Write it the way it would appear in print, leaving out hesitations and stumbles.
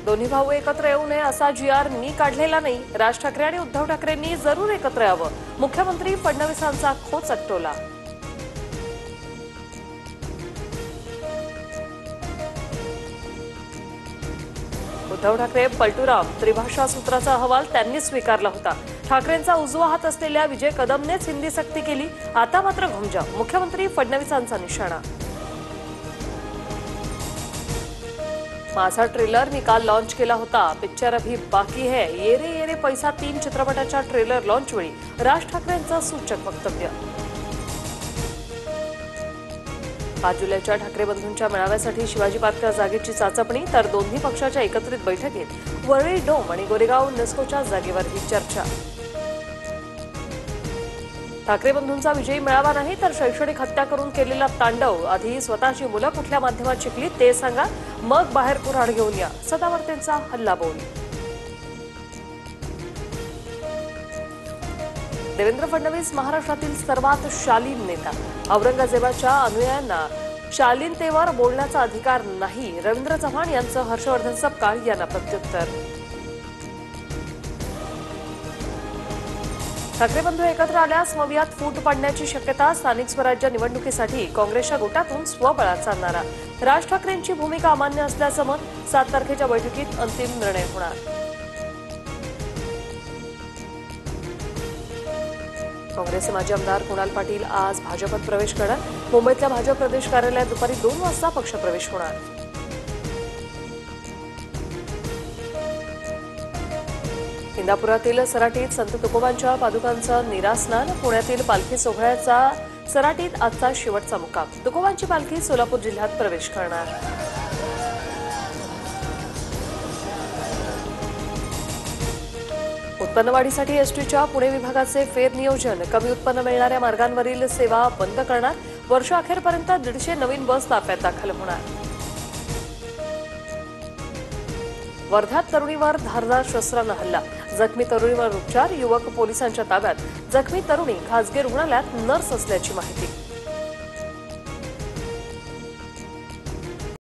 दोन्ही भाऊ एकत्र येऊ नये असा जी.आर. मी काढलेला नाही. राज ठाकरे आणि उद्धव ठाकरेंनी जरूर एकत्र यावं. मुख्यमंत्री फडणवीसांचा खोच अटोला. उद्धव ठाकरे पलटूराम त्रिभाषा सूत्राचा अहवाल त्यांनीच स्वीकारला होता. ठाकरेंचा उजवा हात असलेल्या विजय कदमनेच हिंदी सक्ती केली. आता मात्र घुमजाव. मुख्यमंत्री फडणवीसांचा निशाणा. माझा ट्रेलर मी काल लॉन्च केला होता. पिक्चर अभी बाकी है. ये रे ये रे पैसा 3 चित्रपटाच्या ट्रेलर लॉन्च वेळी राज ठाकरेंचं सूचक वक्तव्य. 5 जुलैच्या ठाकरे बंधूंच्या मेळाव्यासाठी शिवाजी पार्कच्या जागेची चाचपणी, तर दोन्ही पक्षाच्या एकत्रित बैठकीत वरळी डोम आणि गोरेगाव नेस्कोच्या जागेवर ही चर्चा. ठाकरे बंधूंचा विजयी मेळावा नाही तर शैक्षणिक हत्या करून केलेला तांडव. आधी स्वतःची मुलं कुठल्या माध्यमात शिकली ते सांगा, मग बाहेर कुऱ्हाड घेऊन या. सदावर्तेंचा हल्लाबोल. देवेंद्र फडणवीस महाराष्ट्रातील सर्वात शालीन नेता. औरंगजेबाच्या अनुयायांना शालीनतेवर बोलण्याचा अधिकार नाही. रवींद्र चव्हाण यांचं हर्षवर्धन सपकाळ यांना प्रत्युत्तर. ठाकरे बंधू एकत्र आल्यास मवियात फूट पडण्याची शक्यता. स्थानिक स्वराज्य निवडणुकीसाठी काँग्रेसच्या गोटातून स्वबळाचा नारा. राज ठाकरेंची भूमिका अमान्य असल्याचं मत. 7 तारखेच्या बैठकीत अंतिम निर्णय होणार. काँग्रेसचे माजी आमदार कुणाल पाटील आज भाजपात प्रवेश करणार. मुंबईतल्या भाजप प्रदेश कार्यालयात दुपारी 2 वाजता पक्षप्रवेश होणार. इंदापुरातील सराटीत संत तुकोबांच्या पादुकांचं निरास्नान. पुण्यातील पालखी सोहळ्याचा सराटीत आजचा शेवटचा मुक्काम. तुकोबांची पालखी सोलापूर जिल्ह्यात प्रवेश करणार. उत्पन्नवाढीसाठी एसटीच्या पुणे विभागाचे फेरनियोजन. कमी उत्पन्न मिळणाऱ्या मार्गांवरील सेवा बंद करणार. वर्षअखेरपर्यंत 150 नवीन बस ताफ्यात दाखल होणार. वर्ध्यात तरुणीवर धारदार शस्त्रानं हल्ला. जखमी तरुणीवर उपचार. युवक पोलिसांच्या ताब्यात. जखमी तरुणी खासगी रुग्णालयात नर्स असल्याची माहिती.